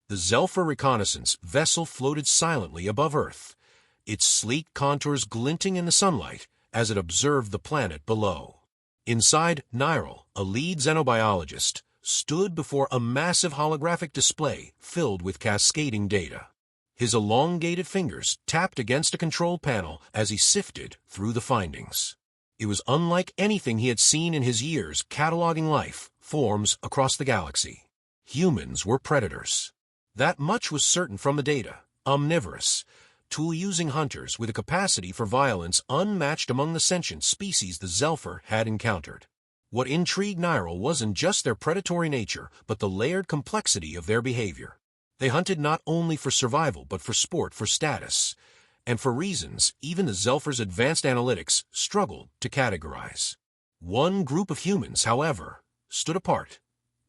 The Zephyr reconnaissance vessel floated silently above Earth, its sleek contours glinting in the sunlight as it observed the planet below. Inside, Nyril, a lead xenobiologist, stood before a massive holographic display filled with cascading data. His elongated fingers tapped against a control panel as he sifted through the findings. It was unlike anything he had seen in his years cataloging life forms across the galaxy. Humans were predators. That much was certain from the data. Omnivorous, tool-using hunters with a capacity for violence unmatched among the sentient species the Zephyr had encountered. What intrigued Nyril wasn't just their predatory nature, but the layered complexity of their behavior. They hunted not only for survival, but for sport, for status, and for reasons even the Zephyr's advanced analytics struggled to categorize. One group of humans, however, stood apart: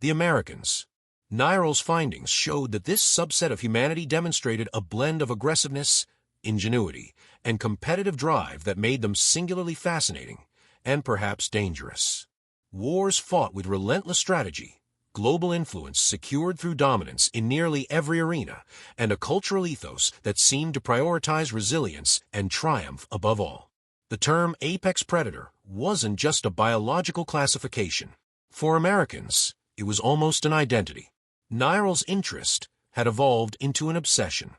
the Americans. Nyril's findings showed that this subset of humanity demonstrated a blend of aggressiveness, ingenuity, and competitive drive that made them singularly fascinating and perhaps dangerous. Wars fought with relentless strategy, global influence secured through dominance in nearly every arena, and a cultural ethos that seemed to prioritize resilience and triumph above all. The term apex predator wasn't just a biological classification. For Americans, it was almost an identity. Nyril's interest had evolved into an obsession.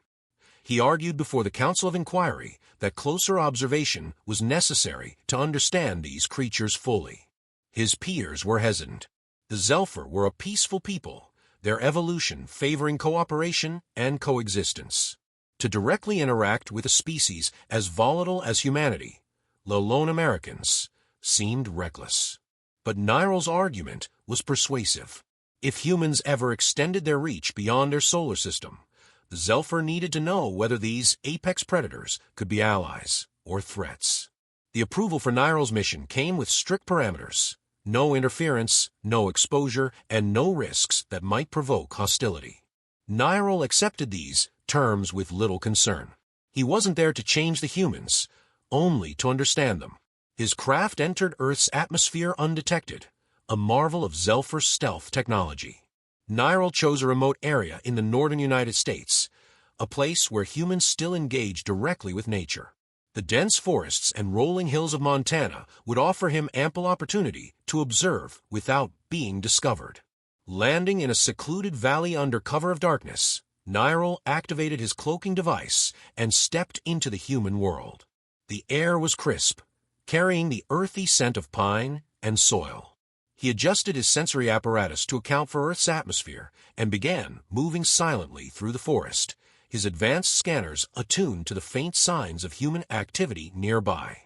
He argued before the Council of Inquiry that closer observation was necessary to understand these creatures fully. His peers were hesitant. The Zephyr were a peaceful people, their evolution favoring cooperation and coexistence. To directly interact with a species as volatile as humanity, the lone Americans, seemed reckless. But Nyril's argument was persuasive. If humans ever extended their reach beyond their solar system, the Zephyr needed to know whether these apex predators could be allies or threats. The approval for Nyril's mission came with strict parameters: no interference, no exposure, and no risks that might provoke hostility. Nyril accepted these terms with little concern. He wasn't there to change the humans, only to understand them. His craft entered Earth's atmosphere undetected, a marvel of Zephyr stealth technology. Nyril chose a remote area in the northern United States, a place where humans still engage directly with nature. The dense forests and rolling hills of Montana would offer him ample opportunity to observe without being discovered. Landing in a secluded valley under cover of darkness, Nyril activated his cloaking device and stepped into the human world. The air was crisp, carrying the earthy scent of pine and soil. He adjusted his sensory apparatus to account for Earth's atmosphere and began moving silently through the forest, his advanced scanners attuned to the faint signs of human activity nearby.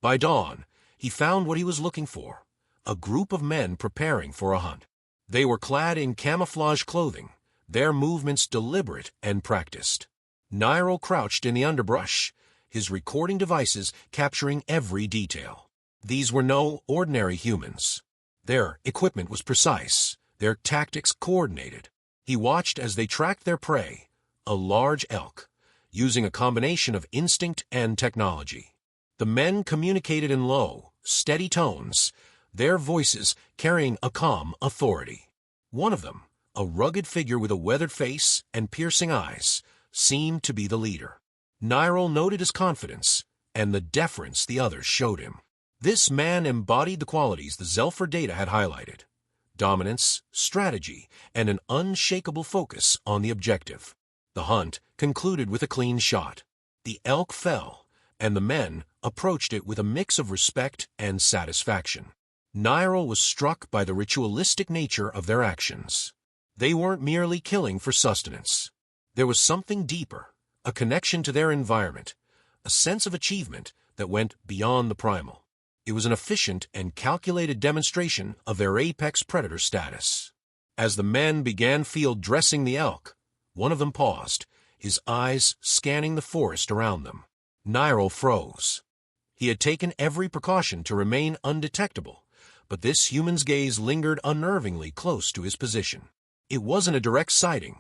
By dawn, he found what he was looking for: a group of men preparing for a hunt. They were clad in camouflage clothing, their movements deliberate and practiced. Nyril crouched in the underbrush, his recording devices capturing every detail. These were no ordinary humans. Their equipment was precise, their tactics coordinated. He watched as they tracked their prey, a large elk, using a combination of instinct and technology. The men communicated in low, steady tones, their voices carrying a calm authority. One of them, a rugged figure with a weathered face and piercing eyes, seemed to be the leader. Nyril noted his confidence and the deference the others showed him. This man embodied the qualities the Zephyr data had highlighted: dominance, strategy, and an unshakable focus on the objective. The hunt concluded with a clean shot. The elk fell, and the men approached it with a mix of respect and satisfaction. Nyril was struck by the ritualistic nature of their actions. They weren't merely killing for sustenance. There was something deeper, a connection to their environment, a sense of achievement that went beyond the primal. It was an efficient and calculated demonstration of their apex predator status. As the men began field dressing the elk, one of them paused, his eyes scanning the forest around them. Nyril froze. He had taken every precaution to remain undetectable, but this human's gaze lingered unnervingly close to his position. It wasn't a direct sighting,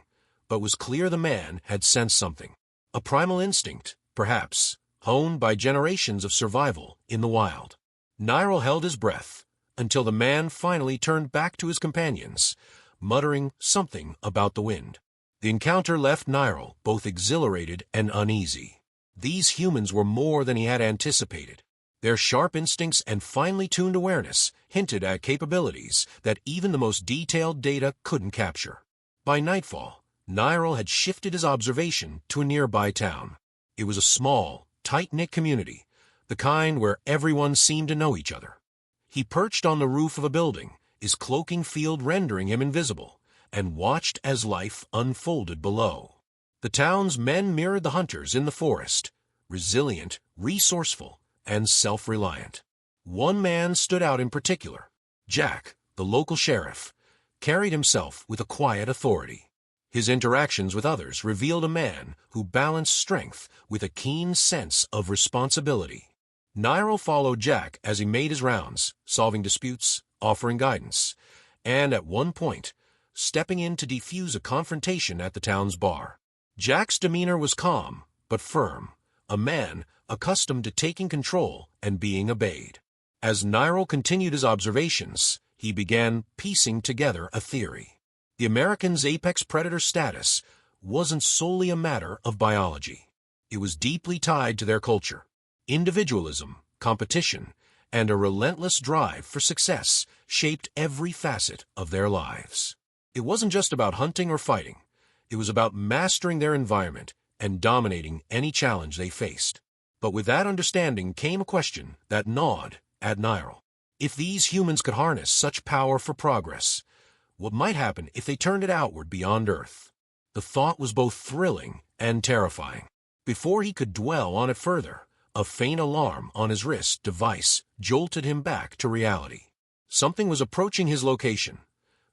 but was clear the man had sensed something. A primal instinct, perhaps, honed by generations of survival in the wild. Nyril held his breath until the man finally turned back to his companions, muttering something about the wind. The encounter left Nyril both exhilarated and uneasy. These humans were more than he had anticipated. Their sharp instincts and finely tuned awareness hinted at capabilities that even the most detailed data couldn't capture. By nightfall, Nyril had shifted his observation to a nearby town. It was a small, tight-knit community, the kind where everyone seemed to know each other. He perched on the roof of a building, his cloaking field rendering him invisible, and watched as life unfolded below. The town's men mirrored the hunters in the forest, resilient, resourceful, and self-reliant. One man stood out in particular. Jack, the local sheriff, carried himself with a quiet authority. His interactions with others revealed a man who balanced strength with a keen sense of responsibility. Nyril followed Jack as he made his rounds, solving disputes, offering guidance, and at one point, stepping in to defuse a confrontation at the town's bar. Jack's demeanor was calm, but firm, a man accustomed to taking control and being obeyed. As Nyril continued his observations, he began piecing together a theory. The Americans' apex predator status wasn't solely a matter of biology. It was deeply tied to their culture. Individualism, competition, and a relentless drive for success shaped every facet of their lives. It wasn't just about hunting or fighting. It was about mastering their environment and dominating any challenge they faced. But with that understanding came a question that gnawed at Nyril. If these humans could harness such power for progress, what might happen if they turned it outward beyond Earth? The thought was both thrilling and terrifying. Before he could dwell on it further, a faint alarm on his wrist device jolted him back to reality. Something was approaching his location,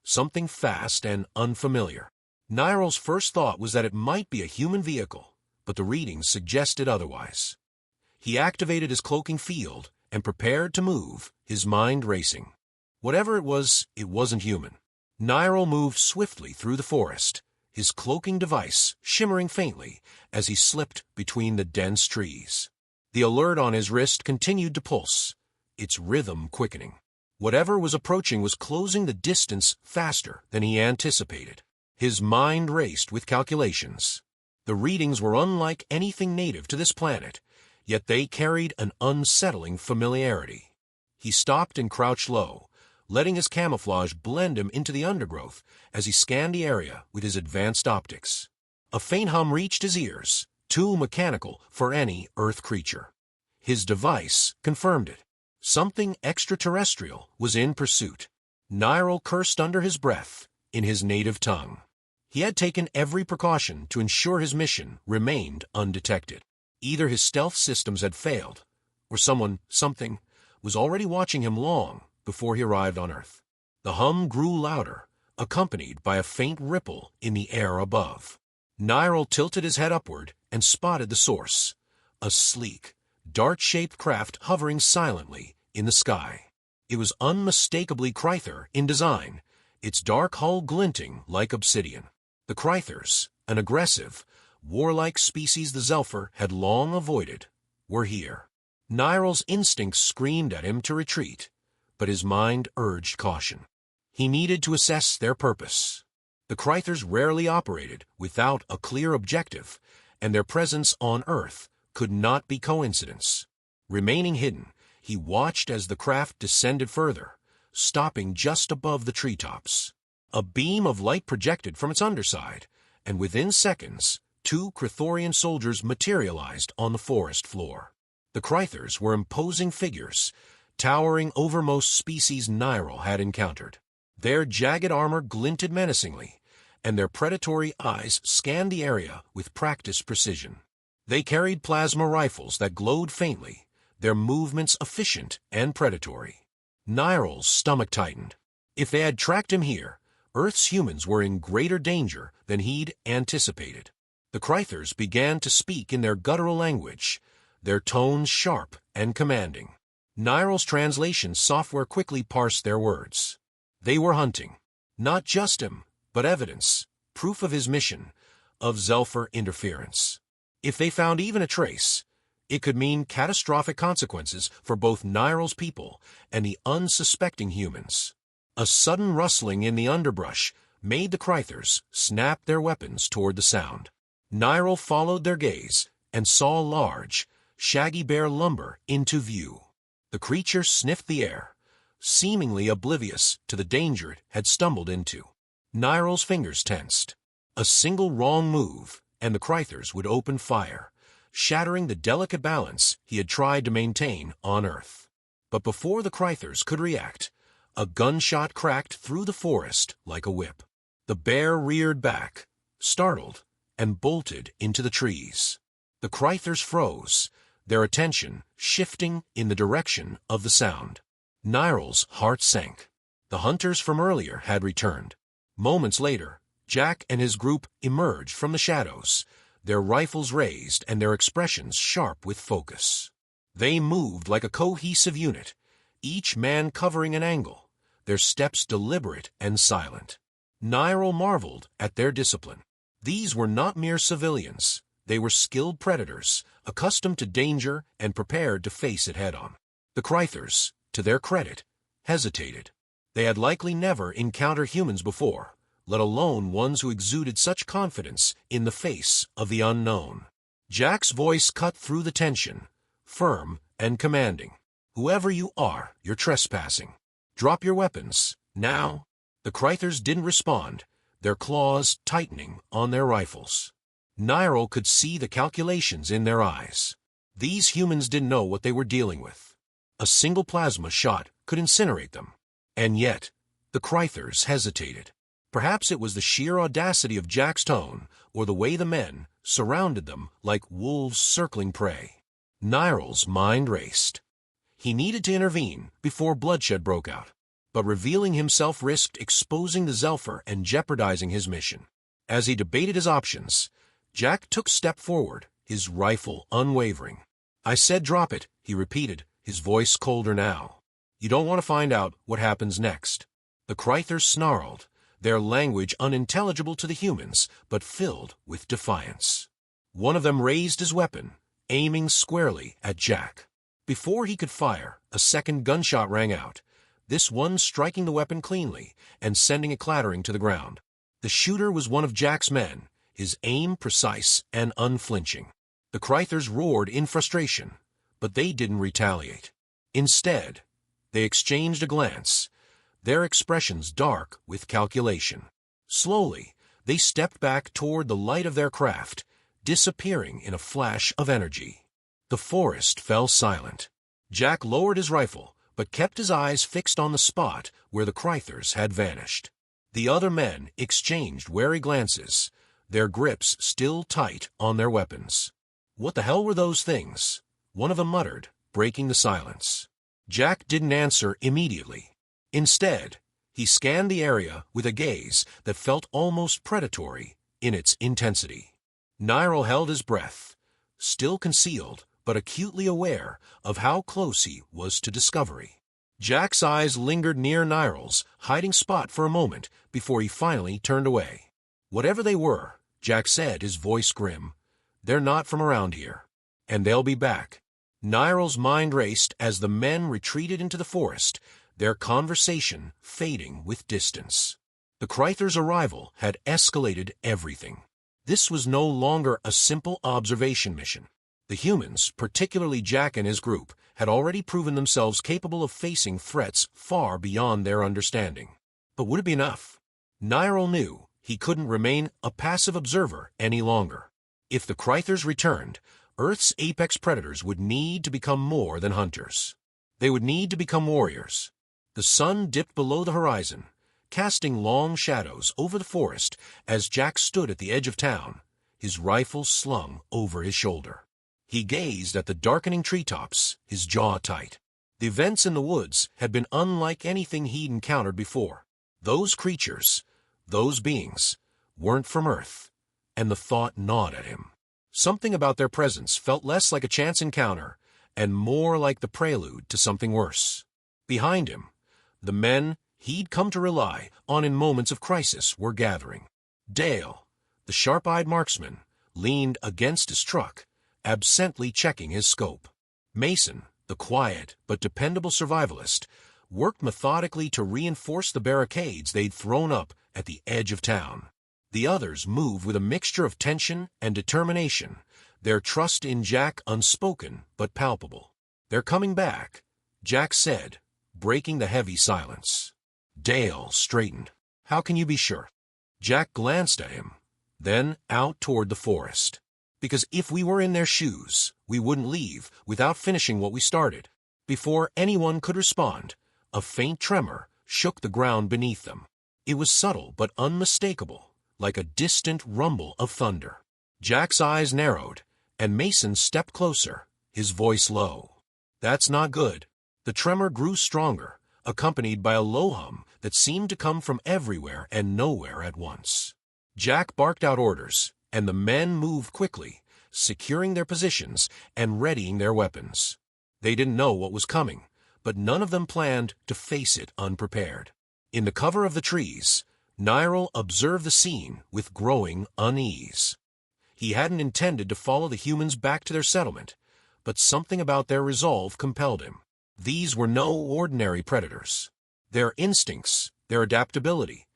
something fast and unfamiliar. Nyril's first thought was that it might be a human vehicle, but the readings suggested otherwise. He activated his cloaking field and prepared to move, his mind racing. Whatever it wasn't human. Nyril moved swiftly through the forest, his cloaking device shimmering faintly as he slipped between the dense trees. The alert on his wrist continued to pulse, its rhythm quickening. Whatever was approaching was closing the distance faster than he anticipated. His mind raced with calculations. The readings were unlike anything native to this planet, yet they carried an unsettling familiarity. He stopped and crouched low, letting his camouflage blend him into the undergrowth as he scanned the area with his advanced optics. A faint hum reached his ears, too mechanical for any Earth creature. His device confirmed it. Something extraterrestrial was in pursuit. Nyril cursed under his breath, in his native tongue. He had taken every precaution to ensure his mission remained undetected. Either his stealth systems had failed, or something, was already watching him long before he arrived on Earth. The hum grew louder, accompanied by a faint ripple in the air above. Nyril tilted his head upward and spotted the source, a sleek, dart-shaped craft hovering silently in the sky. It was unmistakably Kryther in design, its dark hull glinting like obsidian. The Krythers, an aggressive, warlike species the Zelfar had long avoided, were here. Nyril's instincts screamed at him to retreat, but his mind urged caution. He needed to assess their purpose. The Krythers rarely operated without a clear objective, and their presence on Earth could not be coincidence. Remaining hidden, he watched as the craft descended further, stopping just above the treetops. A beam of light projected from its underside, and within seconds, 2 Krythorian soldiers materialized on the forest floor. The Krythers were imposing figures, towering over most species Nyril had encountered. Their jagged armor glinted menacingly, and their predatory eyes scanned the area with practiced precision. They carried plasma rifles that glowed faintly, their movements efficient and predatory. Nyril's stomach tightened. If they had tracked him here, Earth's humans were in greater danger than he'd anticipated. The Krythers began to speak in their guttural language, their tones sharp and commanding. Nyril's translation software quickly parsed their words. They were hunting, not just him, but evidence, proof of his mission, of Zelfar interference. If they found even a trace, it could mean catastrophic consequences for both Nyril's people and the unsuspecting humans. A sudden rustling in the underbrush made the Krythers snap their weapons toward the sound. Nyril followed their gaze and saw large, shaggy bear lumber into view. The creature sniffed the air, seemingly oblivious to the danger it had stumbled into. Nyril's fingers tensed. A single wrong move, and the Krythers would open fire, shattering the delicate balance he had tried to maintain on Earth. But before the Krythers could react, a gunshot cracked through the forest like a whip. The bear reared back, startled, and bolted into the trees. The Krythers froze, their attention shifting in the direction of the sound. Nyril's heart sank. The hunters from earlier had returned. Moments later, Jack and his group emerged from the shadows, their rifles raised and their expressions sharp with focus. They moved like a cohesive unit, each man covering an angle, their steps deliberate and silent. Nyril marveled at their discipline. These were not mere civilians. They were skilled predators, accustomed to danger and prepared to face it head-on. The Krythers, to their credit, hesitated. They had likely never encountered humans before, let alone ones who exuded such confidence in the face of the unknown. Jack's voice cut through the tension, firm and commanding. "Whoever you are, you're trespassing. Drop your weapons, now." The Krythers didn't respond, their claws tightening on their rifles. Nyril could see the calculations in their eyes. These humans didn't know what they were dealing with. A single plasma shot could incinerate them. And yet, the Krythers hesitated. Perhaps it was the sheer audacity of Jack's tone, or the way the men surrounded them like wolves circling prey. Nyril's mind raced. He needed to intervene before bloodshed broke out, but revealing himself risked exposing the Zelpher and jeopardizing his mission. As he debated his options, Jack took a step forward, his rifle unwavering. "I said drop it," he repeated, his voice colder now. "You don't want to find out what happens next." The Krythers snarled, their language unintelligible to the humans, but filled with defiance. One of them raised his weapon, aiming squarely at Jack. Before he could fire, a second gunshot rang out, this one striking the weapon cleanly and sending it clattering to the ground. The shooter was one of Jack's men, his aim precise and unflinching. The Krythers roared in frustration, but they didn't retaliate. Instead, they exchanged a glance, their expressions dark with calculation. Slowly, they stepped back toward the light of their craft, disappearing in a flash of energy. The forest fell silent. Jack lowered his rifle, but kept his eyes fixed on the spot where the Krythers had vanished. The other men exchanged wary glances, their grips still tight on their weapons. "What the hell were those things?" one of them muttered, breaking the silence. Jack didn't answer immediately. Instead, he scanned the area with a gaze that felt almost predatory in its intensity. Nyril held his breath, still concealed but acutely aware of how close he was to discovery. Jack's eyes lingered near Nyril's hiding spot for a moment before he finally turned away. "Whatever they were," Jack said, his voice grim, "they're not from around here, and they'll be back." Nyril's mind raced as the men retreated into the forest, their conversation fading with distance. The Krythers' arrival had escalated everything. This was no longer a simple observation mission. The humans, particularly Jack and his group, had already proven themselves capable of facing threats far beyond their understanding. But would it be enough? Nyril knew he couldn't remain a passive observer any longer. If the Krythers returned, Earth's apex predators would need to become more than hunters. They would need to become warriors. The sun dipped below the horizon, casting long shadows over the forest as Jack stood at the edge of town, his rifle slung over his shoulder. He gazed at the darkening treetops, his jaw tight. The events in the woods had been unlike anything he'd encountered before. Those creatures, those beings, weren't from Earth, and the thought gnawed at him. Something about their presence felt less like a chance encounter and more like the prelude to something worse. Behind him, the men he'd come to rely on in moments of crisis were gathering. Dale, the sharp-eyed marksman, leaned against his truck, absently checking his scope. Mason, the quiet but dependable survivalist, worked methodically to reinforce the barricades they'd thrown up at the edge of town. The others moved with a mixture of tension and determination, their trust in Jack unspoken but palpable. "They're coming back," Jack said, breaking the heavy silence. Dale straightened. "How can you be sure?" Jack glanced at him, then out toward the forest. "Because if we were in their shoes, we wouldn't leave without finishing what we started." Before anyone could respond, a faint tremor shook the ground beneath them. It was subtle but unmistakable, like a distant rumble of thunder. Jack's eyes narrowed, and Mason stepped closer, his voice low. "That's not good." The tremor grew stronger, accompanied by a low hum that seemed to come from everywhere and nowhere at once. Jack barked out orders, and the men moved quickly, securing their positions and readying their weapons. They didn't know what was coming, but none of them planned to face it unprepared. In the cover of the trees, Nyril observed the scene with growing unease. He hadn't intended to follow the humans back to their settlement, but something about their resolve compelled him. These were no ordinary predators. Their instincts, their adaptability,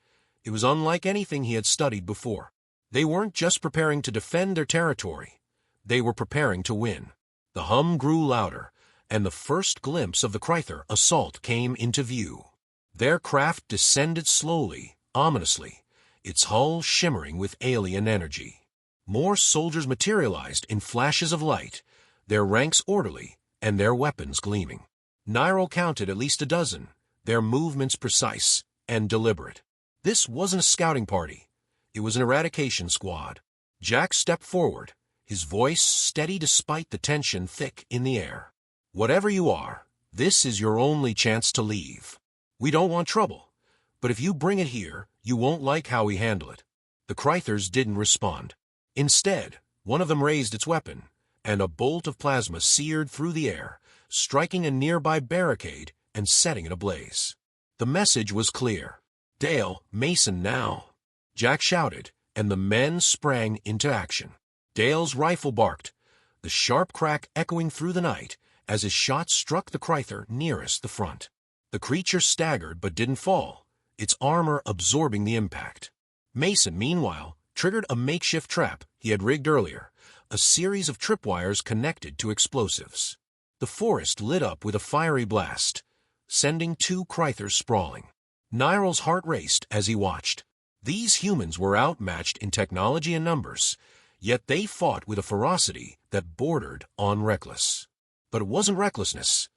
it was unlike anything he had studied before. They weren't just preparing to defend their territory. They were preparing to win. The hum grew louder, and the first glimpse of the Kryther assault came into view. Their craft descended slowly, ominously, its hull shimmering with alien energy. More soldiers materialized in flashes of light, their ranks orderly and their weapons gleaming. Nyril counted at least a dozen, their movements precise and deliberate. This wasn't a scouting party. It was an eradication squad. Jack stepped forward, his voice steady despite the tension thick in the air. "Whatever you are, this is your only chance to leave. We don't want trouble, but if you bring it here, you won't like how we handle it." The Krythers didn't respond. Instead, one of them raised its weapon, and a bolt of plasma seared through the air, striking a nearby barricade and setting it ablaze. The message was clear. "Dale, Mason now!" Jack shouted, and the men sprang into action. Dale's rifle barked, the sharp crack echoing through the night as his shot struck the Kryther nearest the front. The creature staggered but didn't fall, its armor absorbing the impact. Mason, meanwhile, triggered a makeshift trap he had rigged earlier, a series of tripwires connected to explosives. The forest lit up with a fiery blast, sending two Krythers sprawling. Nyril's heart raced as he watched. These humans were outmatched in technology and numbers, yet they fought with a ferocity that bordered on reckless. But it wasn't recklessness.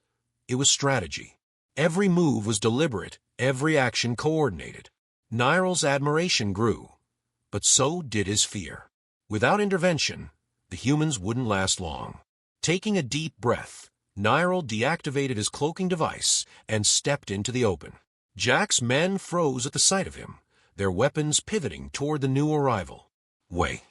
It was strategy. Every move was deliberate, every action coordinated. Nyril's admiration grew, but so did his fear. Without intervention, the humans wouldn't last long. Taking a deep breath, Nyril deactivated his cloaking device and stepped into the open. Jack's men froze at the sight of him, their weapons pivoting toward the new arrival. "Wait."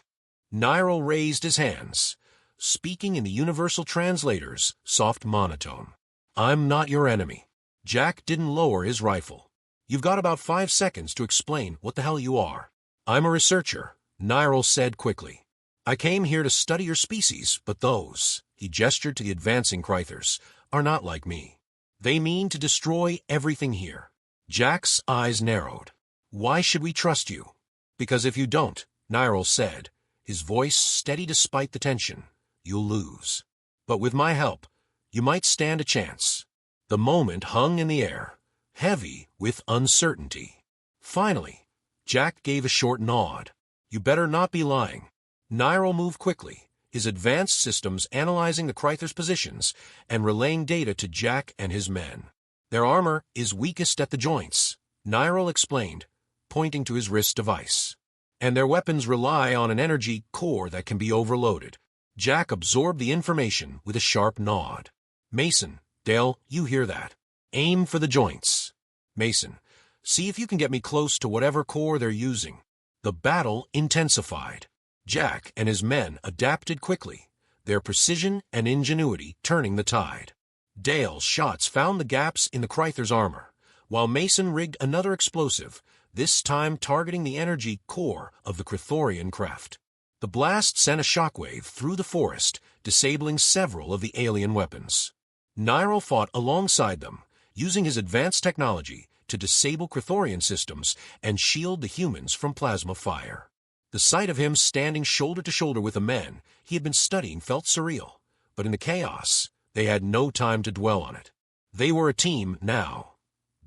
Nyril raised his hands, speaking in the universal translator's soft monotone. "I'm not your enemy." Jack didn't lower his rifle. "You've got about 5 seconds to explain what the hell you are." "I'm a researcher," Nyril said quickly. "I came here to study your species, but those," he gestured to the advancing Krythers, "are not like me. They mean to destroy everything here." Jack's eyes narrowed. "Why should we trust you?" "Because if you don't," Nyril said, his voice steady despite the tension, "you'll lose. But with my help, you might stand a chance." The moment hung in the air, heavy with uncertainty. Finally, Jack gave a short nod. "You better not be lying." Nyril moved quickly, his advanced systems analyzing the Krythers' positions and relaying data to Jack and his men. "Their armor is weakest at the joints," Nyril explained, pointing to his wrist device. "And their weapons rely on an energy core that can be overloaded." Jack absorbed the information with a sharp nod. "Mason, Dale, you hear that? Aim for the joints. Mason, see if you can get me close to whatever core they're using." The battle intensified. Jack and his men adapted quickly, their precision and ingenuity turning the tide. Dale's shots found the gaps in the Krythers' armor, while Mason rigged another explosive, this time targeting the energy core of the Krythorian craft. The blast sent a shockwave through the forest, disabling several of the alien weapons. Nyril fought alongside them, using his advanced technology to disable Chthorian systems and shield the humans from plasma fire. The sight of him standing shoulder to shoulder with the men he had been studying felt surreal, but in the chaos, they had no time to dwell on it. They were a team now,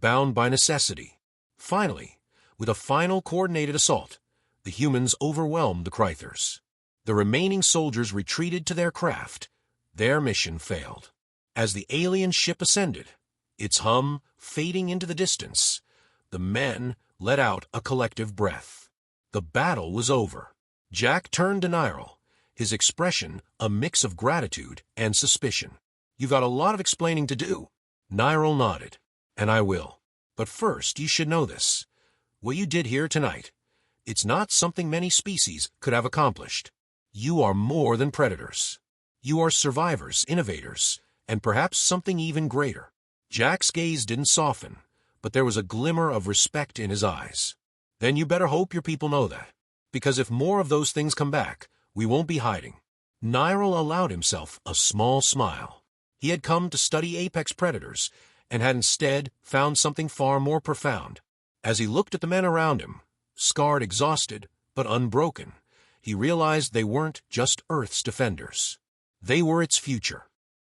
bound by necessity. Finally, with a final coordinated assault, the humans overwhelmed the Krythers. The remaining soldiers retreated to their craft. Their mission failed. As the alien ship ascended, its hum fading into the distance, the men let out a collective breath. The battle was over. Jack turned to Nyril, his expression a mix of gratitude and suspicion. "You've got a lot of explaining to do." Nyril nodded. "And I will. But first, you should know this. What you did here tonight, it's not something many species could have accomplished. You are more than predators. You are survivors, innovators, and perhaps something even greater." Jack's gaze didn't soften, but there was a glimmer of respect in his eyes. "Then you better hope your people know that, because if more of those things come back, we won't be hiding." Nyril allowed himself a small smile. He had come to study apex predators, and had instead found something far more profound. As he looked at the men around him, scarred, exhausted, but unbroken, he realized they weren't just Earth's defenders. They were its future.